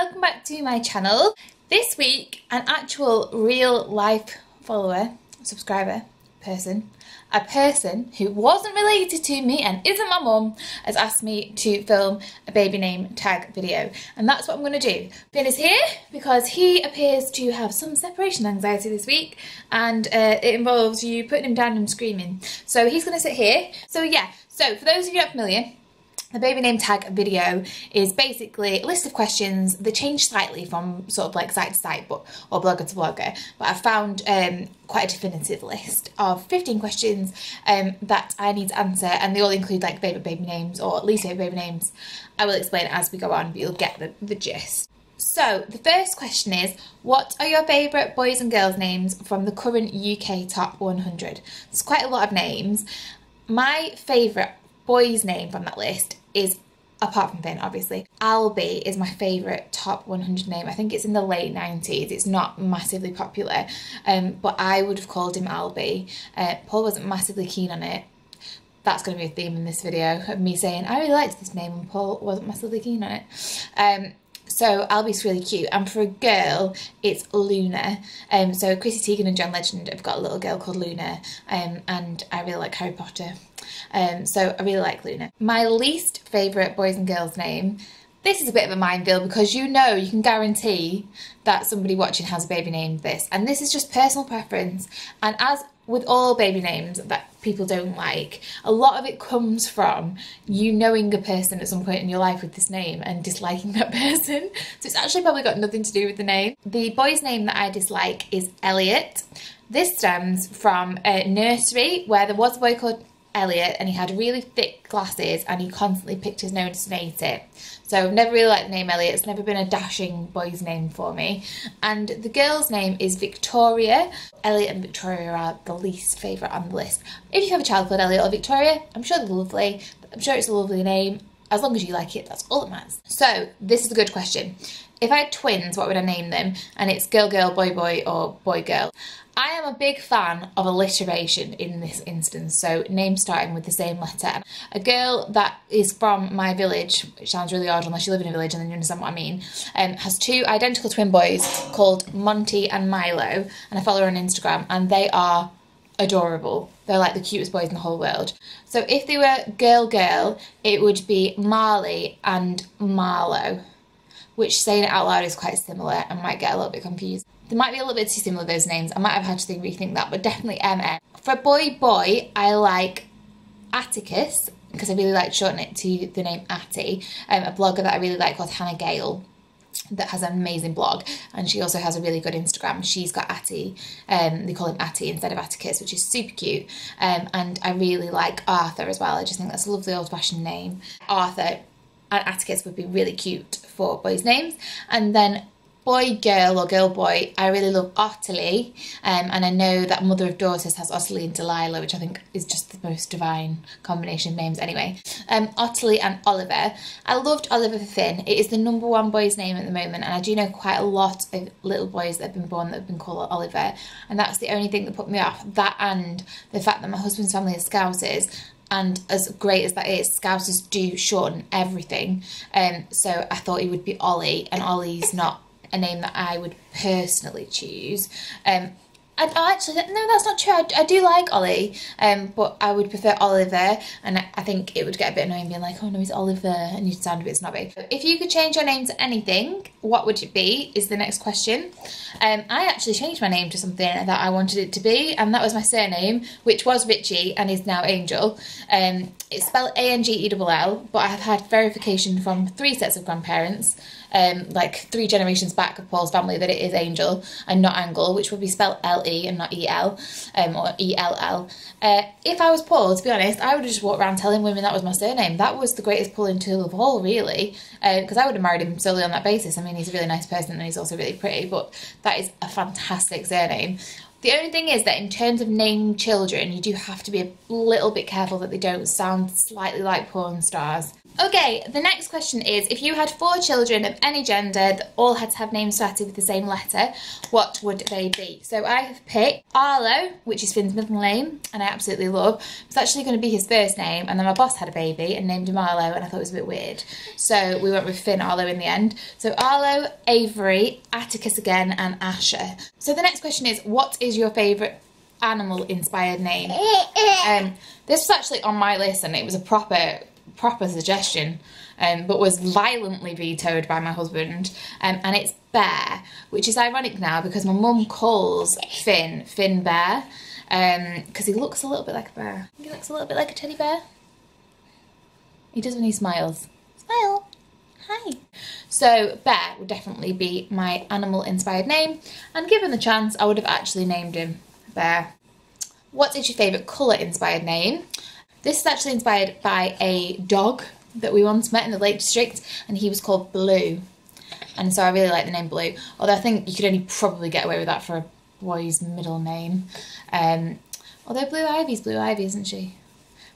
welcome back to my channel. This week, an actual real life follower, subscriber, a person who wasn't related to me and isn't my mum, has asked me to film a baby name tag video, and that's what I'm going to do. Finn is here because he appears to have some separation anxiety this week, and it involves you putting him down and screaming. So he's going to sit here. So yeah, so for those of you not familiar, the baby name tag video is basically a list of questions that change slightly from sort of like site to site or blogger to blogger, but I've found quite a definitive list of 15 questions that I need to answer, and they all include like favourite baby names or least favourite baby names. I will explain as we go on, but you'll get the gist. So the first question is, what are your favourite boys and girls names from the current UK top 100? There's quite a lot of names. My favourite boy's name from that list is, apart from Finn obviously, Albie is my favourite top 100 name. I think it's in the late 90s. It's not massively popular, but I would have called him Albie. Paul wasn't massively keen on it. That's going to be a theme in this video of me saying I really liked this name and Paul wasn't massively keen on it. So Albie's really cute, and for a girl it's Luna. So Chrissy Teigen and John Legend have got a little girl called Luna, and I really like Harry Potter, so I really like Luna. My least favourite boys and girls name, this is a bit of a minefield because you can guarantee that somebody watching has a baby named this, and this is just personal preference, and as with all baby names that people don't like, a lot of it comes from you knowing a person at some point in your life with this name and disliking that person. So it's actually probably got nothing to do with the name. The boy's name that I dislike is Elliot. This stems from a nursery where there was a boy called Elliot and he had really thick glasses and he constantly picked his nose and ate it. So I've never really liked the name Elliot. It's never been a dashing boy's name for me. And the girl's name is Victoria. Elliot and Victoria are the least favourite on the list. If you have a child called Elliot or Victoria, I'm sure they're lovely. I'm sure it's a lovely name. As long as you like it, that's all that matters. So this is a good question. If I had twins, what would I name them? And it's girl, girl, boy, boy, or boy, girl. I am a big fan of alliteration in this instance, so names starting with the same letter. A girl that is from my village, which sounds really odd unless you live in a village and then you understand what I mean, has two identical twin boys called Monty and Milo, and I follow her on Instagram, and they are adorable. They're like the cutest boys in the whole world. So if they were girl, girl, it would be Marley and Marlo, which saying it out loud is quite similar and might get a little bit confused. They might be a little bit too similar, those names. I might have had to rethink that, but definitely MM. For boy, boy, I like Atticus, because I really like shortening it to the name Atty. A blogger that I really like called Hannah Gale, that has an amazing blog, and she also has a really good Instagram. She's got Atty, they call him Atty instead of Atticus, which is super cute. And I really like Arthur as well. I just think that's a lovely old-fashioned name. Arthur and Atticus would be really cute for boys' names. And then boy, girl, or girl, boy, I really love Ottilie, and I know that Mother of Daughters has Ottilie and Delilah, which I think is just the most divine combination of names anyway. Ottilie and Oliver. I loved Oliver for Finn. It is the #1 boy's name at the moment, and I do know quite a lot of little boys that have been born that have been called Oliver, and that's the only thing that put me off. That and the fact that my husband's family is Scousers, and as great as that is, Scousers do shorten everything, so I thought he would be Ollie, and Ollie's not a name that I would personally choose. Actually, no, that's not true. I do like Ollie, but I would prefer Oliver, and I think it would get a bit annoying being like, oh no, he's Oliver, and you'd sound a bit snobby. If you could change your name to anything, what would it be, is the next question. I actually changed my name to something that I wanted it to be, and that was my surname, which was Richie and is now Angel. It's spelled A-N-G-E-L-L, but I have had verification from 3 sets of grandparents, like 3 generations back of Paul's family, that it is Angel and not Angle, which would be spelled L-E and not E-L, or E-L-L. If I was Paul, to be honest, I would have just walked around telling women that was my surname. That was the greatest pulling tool of all, really, because I would have married him solely on that basis. I mean, he's a really nice person and he's also really pretty, but that is a fantastic surname. The only thing is that in terms of naming children, you do have to be a little bit careful that they don't sound slightly like porn stars. Okay, the next question is, if you had 4 children of any gender that all had to have names started with the same letter, what would they be? So I have picked Arlo, which is Finn's middle name, and I absolutely love. It's actually going to be his first name, and then my boss had a baby and named him Arlo, and I thought it was a bit weird. So we went with Finn Arlo in the end. So Arlo, Avery, Atticus again, and Asher. So the next question is, what is your favourite animal-inspired name? This was actually on my list, and it was a proper suggestion, but was violently vetoed by my husband, and it's Bear, which is ironic now because my mum calls Finn Bear, because he looks a little bit like a bear. He looks a little bit like a teddy bear. He does when he smiles. Smile. Hi. So Bear would definitely be my animal-inspired name, and given the chance, I would have actually named him Bear. What is your favourite colour-inspired name? This is actually inspired by a dog that we once met in the Lake District, and he was called Blue. And so I really like the name Blue, although I think you could only probably get away with that for a boy's middle name. Although Blue Ivy's Blue Ivy, isn't she?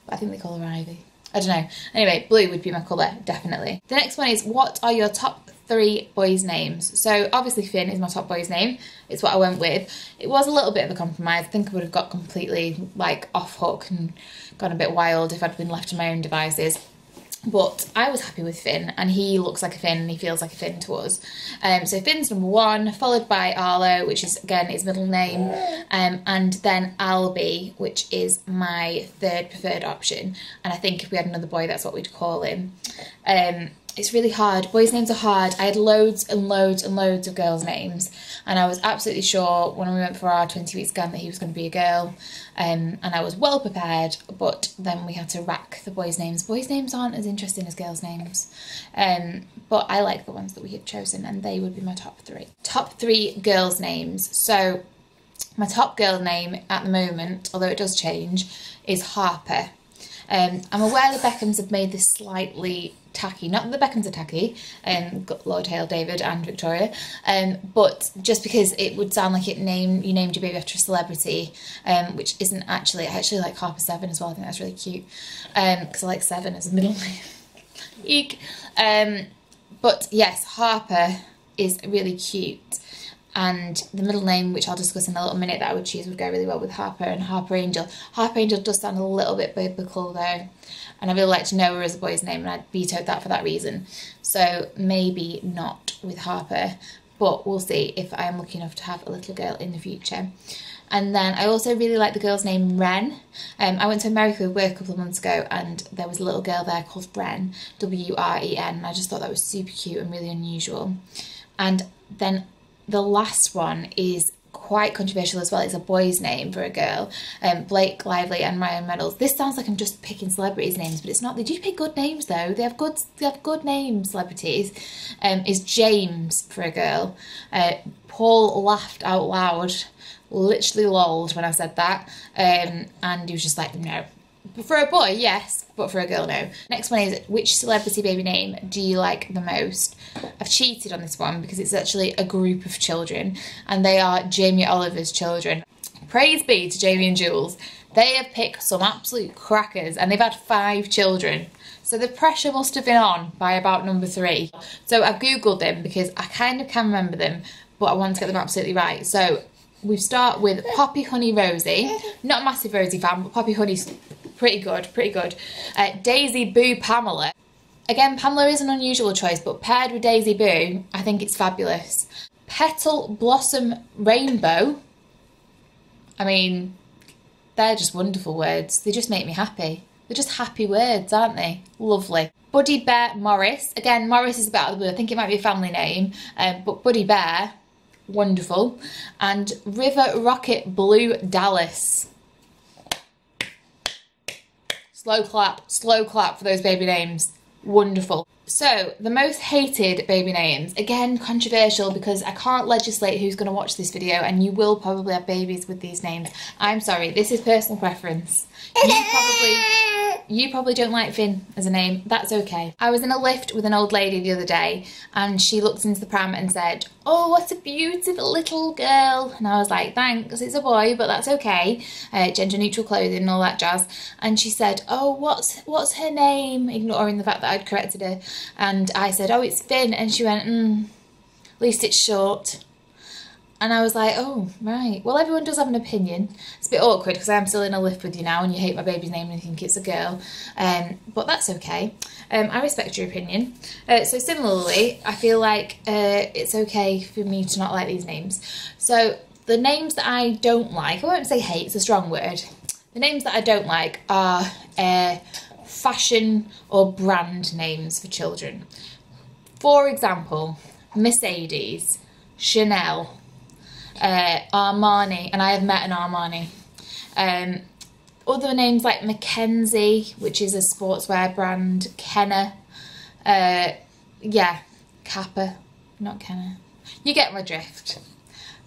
But I think they call her Ivy. I don't know. Anyway, Blue would be my colour, definitely. The next one is, what are your top 3 boys' names? So obviously Finn is my top boy's name. It's what I went with. It was a little bit of a compromise. I think I would have got completely off hook and gone a bit wild if I'd been left to my own devices. But I was happy with Finn, and he looks like a Finn and he feels like a Finn to us. So Finn's number 1, followed by Arlo, which is again his middle name, and then Albie, which is my 3rd preferred option. And I think if we had another boy, that's what we'd call him. It's really hard. Boys' names are hard. I had loads and loads and loads of girls' names, and I was absolutely sure when we went for our 20-week scan that he was going to be a girl, and I was well prepared, but then we had to rack the boys' names. Boys' names aren't as interesting as girls' names, but I like the ones that we had chosen, and they would be my top 3. Top 3 girls' names. So my top girl name at the moment, although it does change, is Harper. I'm aware the Beckhams have made this slightly tacky. Not that the Beckhams are tacky, Lord Hale, David and Victoria, but just because it would sound like you named your baby after a celebrity, which isn't actually. I actually like Harper 7 as well. I think that's really cute, because I like 7 as a middle name. Eek. But yes, Harper is really cute. And the middle name, which I'll discuss in a little minute, that I would choose would go really well with Harper and Harper Angel. Harper Angel does sound a little bit biblical though, and I really like to know her as a boy's name, and I vetoed that for that reason. So maybe not with Harper, but we'll see if I am lucky enough to have a little girl in the future. And then I also really like the girl's name Wren. I went to America with work a couple of months ago, and there was a little girl there called Wren, W-R-E-N, and I just thought that was super cute and really unusual. And then the last one is quite controversial as well. It's a boy's name for a girl. Blake Lively and Ryan Reynolds. This sounds like I'm just picking celebrities' names, but it's not. They do pick good names though. They have good names, celebrities. Is James for a girl. Paul laughed out loud, literally lolled when I said that, and he was just like, no. For a boy, yes, but for a girl, no. Next one is, which celebrity baby name do you like the most? I've cheated on this one because it's actually a group of children, and they are Jamie Oliver's children. Praise be to Jamie and Jules. They have picked some absolute crackers, and they've had 5 children. So the pressure must have been on by about number 3. So I've Googled them because I kind of can remember them, but I want to get them absolutely right. So we start with Poppy Honey Rosie. Not a massive Rosie fan, but Poppy Honey's pretty good. Daisy Boo Pamela. Again, Pamela is an unusual choice, but paired with Daisy Boo, I think it's fabulous. Petal Blossom Rainbow. I mean, they're just wonderful words. They just make me happy. They're just happy words, aren't they? Lovely. Buddy Bear Morris. Again, Morris is a bit out of the blue. I think it might be a family name, but Buddy Bear, wonderful. And River Rocket Blue Dallas. Slow clap for those baby names. Wonderful. So, the most hated baby names. Again, controversial because I can't legislate who's going to watch this video, and you will probably have babies with these names. I'm sorry, this is personal preference. You probably don't like Finn as a name. That's okay. I was in a lift with an old lady the other day and she looked into the pram and said, "Oh, what a beautiful little girl." And I was like, "Thanks, it's a boy, but that's okay." Gender neutral clothing and all that jazz. And she said, "Oh, what's her name?" Ignoring the fact that I'd corrected her. And I said, "Oh, it's Finn." And she went, "At least it's short." And I was like, oh, right. Well, everyone does have an opinion. It's a bit awkward because I'm still in a lift with you now and you hate my baby's name and you think it's a girl. But that's okay. I respect your opinion. So similarly, I feel like it's okay for me to not like these names. So the names that I don't like, I won't say hate, it's a strong word. The names that I don't like are fashion or brand names for children. For example, Mercedes, Chanel, Armani, and I have met an Armani. Other names like Mackenzie, which is a sportswear brand, Kenner, yeah, Kappa, not Kenner. You get my drift.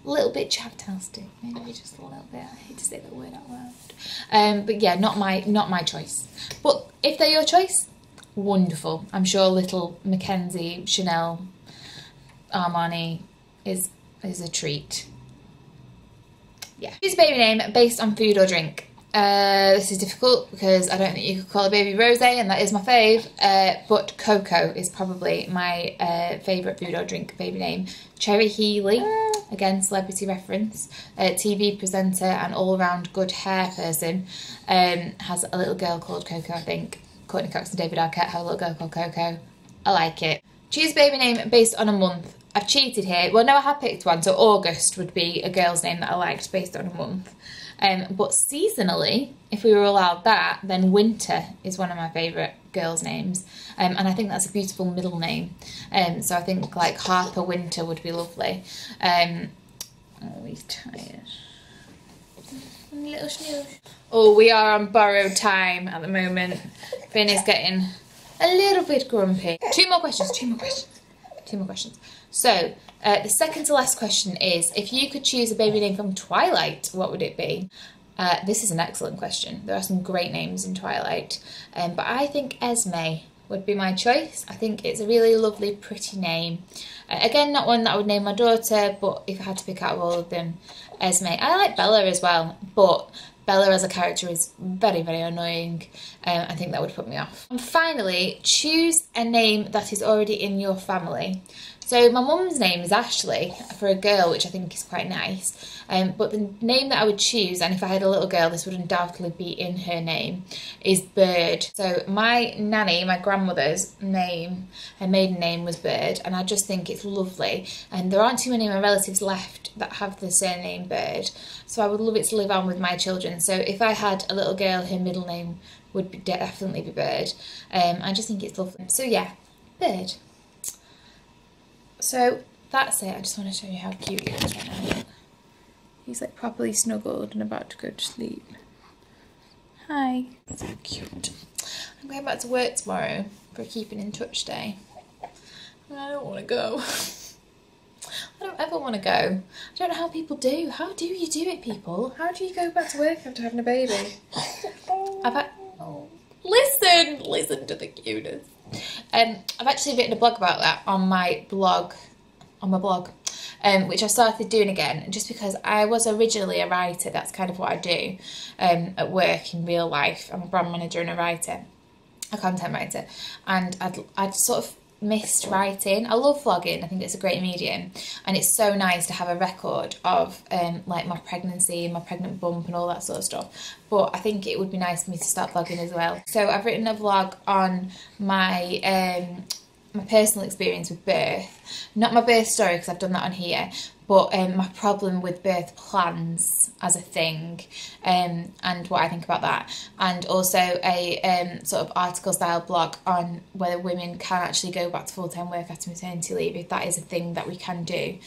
A little bit chavtastic, maybe just a little bit. I hate to say that word out loud. But yeah, not my choice. But if they're your choice, wonderful. I'm sure little Mackenzie, Chanel, Armani is a treat. Yeah. Choose a baby name based on food or drink. This is difficult because I don't think you could call a baby Rosé, and that is my fave. But Coco is probably my favourite food or drink baby name. Cherry Healey, again celebrity reference, TV presenter and all-round good hair person, has a little girl called Coco, I think. Courtney Cox and David Arquette have a little girl called Coco. I like it. Choose a baby name based on a month. I've cheated here. Well, no, I have picked one. So August would be a girl's name that I liked based on a month. But seasonally, if we were allowed that, then Winter is one of my favourite girls' names. And I think that's a beautiful middle name. So I think like Harper Winter would be lovely. Oh, he's tired. Little snooze. Oh, we are on borrowed time at the moment. Finn is getting a little bit grumpy. Two more questions. So, the second to last question is, if you could choose a baby name from Twilight, what would it be? This is an excellent question. There are some great names in Twilight, but I think Esme would be my choice. I think it's a really lovely, pretty name. Again, not one that I would name my daughter, but if I had to pick out of all of them, Esme. I like Bella as well, but Bella as a character is very, very annoying. I think that would put me off. And finally, choose a name that is already in your family. So my mum's name is Ashley for a girl, which I think is quite nice. But the name that I would choose, and if I had a little girl, this would undoubtedly be in her name, is Bird. So my nanny, my grandmother's name, her maiden name was Bird, and I just think it's lovely. And there aren't too many of my relatives left that have the surname Bird, so I would love it to live on with my children. So if I had a little girl, her middle name would definitely be Bird. I just think it's lovely. So yeah, Bird. So that's it. I just want to show you how cute he is right now. He's like properly snuggled and about to go to sleep. Hi. So cute. I'm going back to work tomorrow for a keeping in touch day. And I don't want to go. I don't ever want to go. I don't know how people do. How do you do it, people? How do you go back to work after having a baby? Listen to the cuteness. I've actually written a blog about that on my blog, which I started doing again, just because I was originally a writer. That's kind of what I do at work in real life. I'm a brand manager and a writer, a content writer, and I'd sort of missed writing. I love vlogging. I think it's a great medium, and it's so nice to have a record of like my pregnancy and my pregnant bump and all that sort of stuff. But I think it would be nice for me to start vlogging as well. So I've written a vlog on my my personal experience with birth, not my birth story because I've done that on here, but my problem with birth plans as a thing, and what I think about that, and also a sort of article style blog on whether women can actually go back to full-time work after maternity leave, if that is a thing that we can do,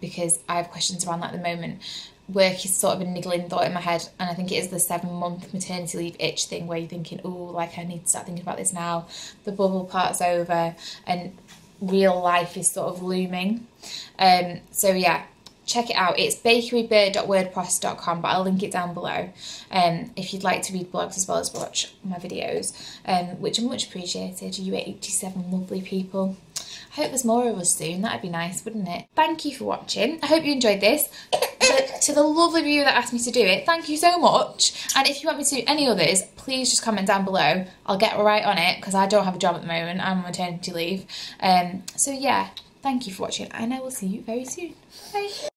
because I have questions around that at the moment. Work is sort of a niggling thought in my head, and I think it is the 7-month maternity leave itch thing where you're thinking, oh, like I need to start thinking about this now. The bubble part's over and real life is sort of looming. So yeah, check it out. It's bakerybird.wordpress.com, but I'll link it down below if you'd like to read blogs as well as watch my videos, which are much appreciated. You 87 lovely people. I hope there's more of us soon. That'd be nice, wouldn't it? Thank you for watching. I hope you enjoyed this. To the lovely viewer that asked me to do it, thank you so much. And if you want me to do any others, please just comment down below. I'll get right on it because I don't have a job at the moment. I'm on maternity leave. So yeah, thank you for watching and I will see you very soon. Bye.